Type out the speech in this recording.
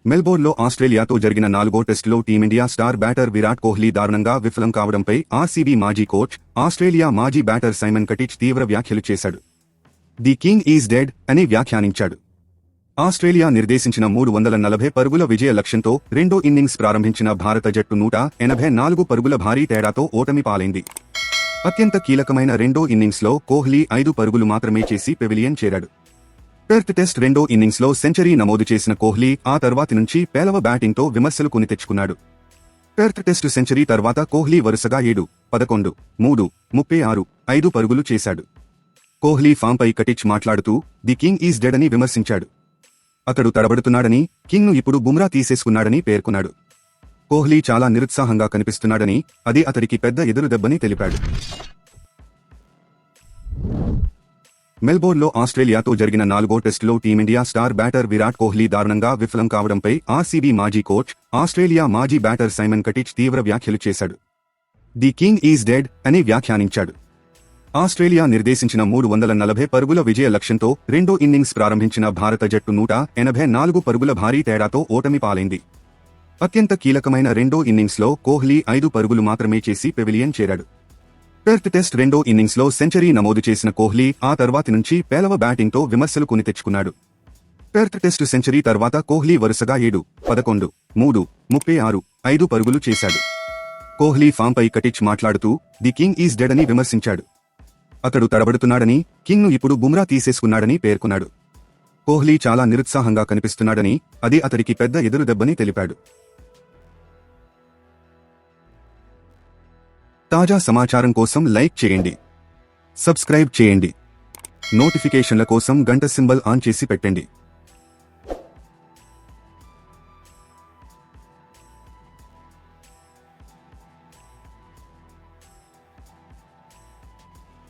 మెల్బోర్న్లో ఆస్ట్రేలియాతో జరిగిన 4వ టెస్టులో team India star batter Virat Kohli దారుణంగా విఫలం కావడంపై ఆర్సీబీ మాజీ కోచ్, ఆస్ట్రేలియా మాజీ బ్యాటర్ సైమన్ కటిచ్ తీవ్ర వ్యాఖ్యలు చేశాడు. ది కింగ్ ఈజ్ డెడ్ అని వ్యాఖ్యానించాడు. ఆస్ట్రేలియా నిర్దేశించిన 340 పరుగుల విజయ లక్ష్యంతో రెండో ఇన్నింగ్స్ ప్రారంభించిన భారత జట్టు 184 పరుగుల భారీ తేడాతో ఓటమి పాలైంది. అత్యంత కీలకమైన రెండో ఇన్నింగ్స్లో కోహ్లీ 5 పరుగులు మాత్రమే చేసి పెవిలియన్ చేరాడు. పెర్త్ టెస్ట్ రెండో ఇన్నింగ్స్లో సెంచరీ నమోదు చేసిన కోహ్లీ ఆ తర్వాతి నుంచి పేలవ బ్యాటింగ్తో విమర్శలు కొని తెచ్చుకున్నాడు. పెర్త్ టెస్టు సెంచరీ తర్వాత కోహ్లీ వరుసగా 7, 11, 3, 36, 5 పరుగులు చేశాడు. కోహ్లీ ఫామ్పై కటిచ్ మాట్లాడుతూ ది కింగ్ ఈజ్ డెడ్ అని విమర్శించాడు. అతడు తడబడుతున్నాడని, కింగ్ను ఇప్పుడు బుమ్రా తీసేసుకున్నాడని పేర్కొన్నాడు. కోహ్లీ చాలా నిరుత్సాహంగా కనిపిస్తున్నాడని, అది అతడికి పెద్ద ఎదురుదెబ్బని తెలిపాడు. మెల్బోర్న్లో ఆస్ట్రేలియాతో జరిగిన 4వ టెస్టులో team India star batter Virat Kohli దారుణంగా విఫలం కావడంపై ఆర్సీబీ మాజీ కోచ్, ఆస్ట్రేలియా మాజీ బ్యాటర్ సైమన్ కటిచ్ తీవ్ర వ్యాఖ్యలు చేశాడు. ది కింగ్ ఈజ్ డెడ్ అని వ్యాఖ్యానించాడు. ఆస్ట్రేలియా నిర్దేశించిన 340 పరుగుల విజయ లక్ష్యంతో రెండో ఇన్నింగ్స్ ప్రారంభించిన భారత జట్టు 184 పరుగుల భారీ తేడాతో ఓటమి పాలైంది. అత్యంత కీలకమైన రెండో ఇన్నింగ్స్లో కోహ్లీ 5 పరుగులు మాత్రమే చేసి పెవిలియన్ చేరాడు. పెర్త్ టెస్ట్ రెండో ఇన్నింగ్స్లో సెంచరీ నమోదు చేసిన కోహ్లీ ఆ తర్వాతి నుంచి పేలవ బ్యాటింగ్తో విమర్శలు కొని తెచ్చుకున్నాడు. పెర్త్ టెస్టు సెంచరీ తర్వాత కోహ్లీ వరుసగా 7, 11, 3, 36, 5 పరుగులు చేశాడు. కోహ్లీ ఫామ్పై కటిచ్ మాట్లాడుతూ ది కింగ్ ఈజ్ డెడ్ అని విమర్శించాడు. అతడు తడబడుతున్నాడని, కింగ్ను ఇప్పుడు బుమ్రా తీసేసుకున్నాడని పేర్కొన్నాడు. కోహ్లీ చాలా నిరుత్సాహంగా కనిపిస్తున్నాడని, అది అతడికి పెద్ద ఎదురుదెబ్బని తెలిపాడు. తాజా సమాచారం కోసం లైక్ చేయండి, సబ్స్క్రైబ్ చేయండి, నోటిఫికేషన్ల కోసం గంట సింబల్ ఆన్ చేసి పెట్టండి.